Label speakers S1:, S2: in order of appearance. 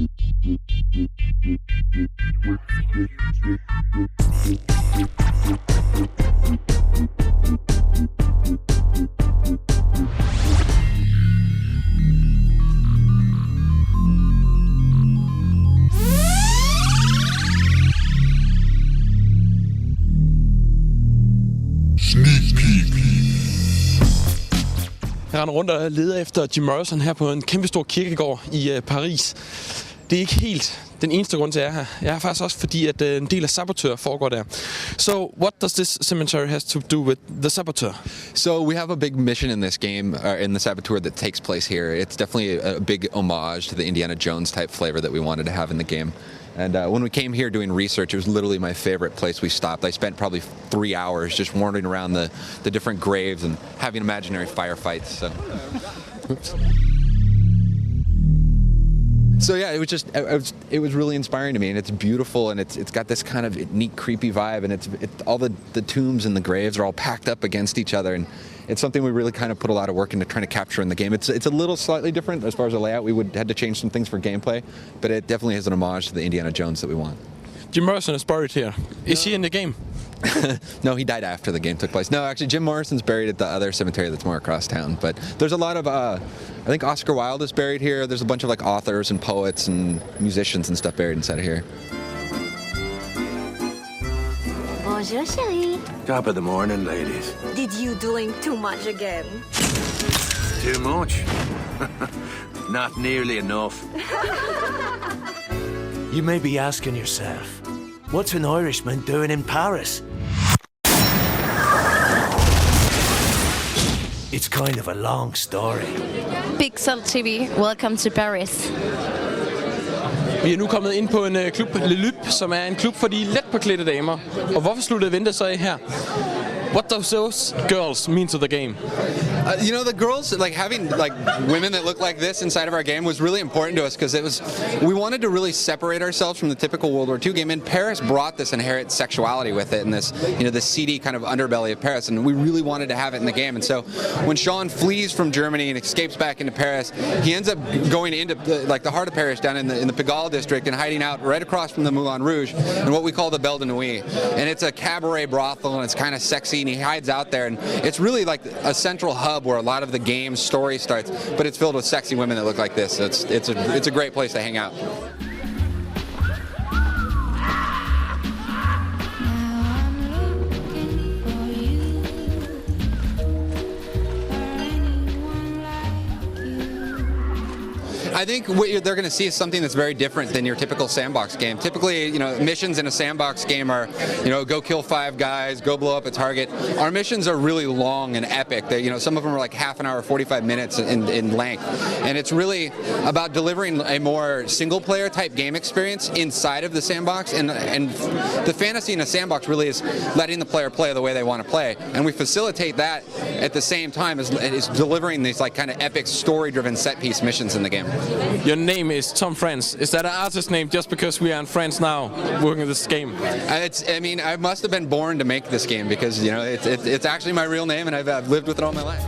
S1: Jeg render rundt og leder efter Jim Morrison her på en kæmpestor kirkegård i Paris. Det er ikke helt den eneste grund til, at jeg er her. Jeg er faktisk også fordi, at en del af Saboteur foregår der. So, what does this cemetery has to do with the Saboteur?
S2: So we have a big mission in this game, in the Saboteur, that takes place here. It's definitely a big homage to the Indiana Jones type flavor that we wanted to have in the game. And when we came here doing research, it was literally my favorite place we stopped. I spent probably 3 hours just wandering around the different graves and having imaginary firefights. So yeah, it was really inspiring to me, and it's beautiful, and it's got this kind of neat, creepy vibe, and it's all the tombs and the graves are all packed up against each other, and it's something we really kind of put a lot of work into trying to capture in the game. It's a little slightly different as far as the layout. We had to change some things for gameplay, but it definitely has an homage to the Indiana Jones that we want.
S1: Jim Morrison is buried here. Is he in the game?
S2: No, he died after the game took place. No, actually, Jim Morrison's buried at the other cemetery that's more across town. But there's a lot of, I think Oscar Wilde is buried here. There's a bunch of like authors and poets and musicians and stuff buried inside of here.
S3: Bonjour, chérie.
S4: Top of the morning, ladies.
S3: Did you drink too much again?
S4: Too much? Not nearly enough.
S5: You may be asking yourself, what's an Irishman doing in Paris? It's kind of a long story.
S6: Pixel.tv, welcome to Paris.
S1: Vi er nu kommet ind på en klub, Letpåklædte, som er en klub for de letpåklædte damer. Og hvorfor sluttede Vente så af her? What does those girls mean to the game?
S2: You know, the girls, like having like women that look like this inside of our game was really important to us because we wanted to really separate ourselves from the typical World War II game. And Paris brought this inherent sexuality with it and this, you know, the seedy kind of underbelly of Paris. And we really wanted to have it in the game. And so when Sean flees from Germany and escapes back into Paris, he ends up going into the heart of Paris down in the Pigalle district and hiding out right across from the Moulin Rouge in what we call the Belle de Nuit. And it's a cabaret brothel and it's kind of sexy. And he hides out there, and it's really like a central hub where a lot of the game's story starts, but it's filled with sexy women that look like this. So it's a great place to hang out. I think what they're going to see is something that's very different than your typical sandbox game. Typically, you know, missions in a sandbox game are, you know, go kill 5 guys, go blow up a target. Our missions are really long and epic. They, you know, some of them are like half an hour, 45 minutes in length. And it's really about delivering a more single-player type game experience inside of the sandbox. And the fantasy in a sandbox really is letting the player play the way they want to play. And we facilitate that at the same time as delivering these like kind of epic story-driven set-piece missions in the game.
S1: Your name is Tom France. Is that an artist name just because we are in France now working this game?
S2: I mean, I must have been born to make this game because, you know, it's actually my real name and I've lived with it all my life.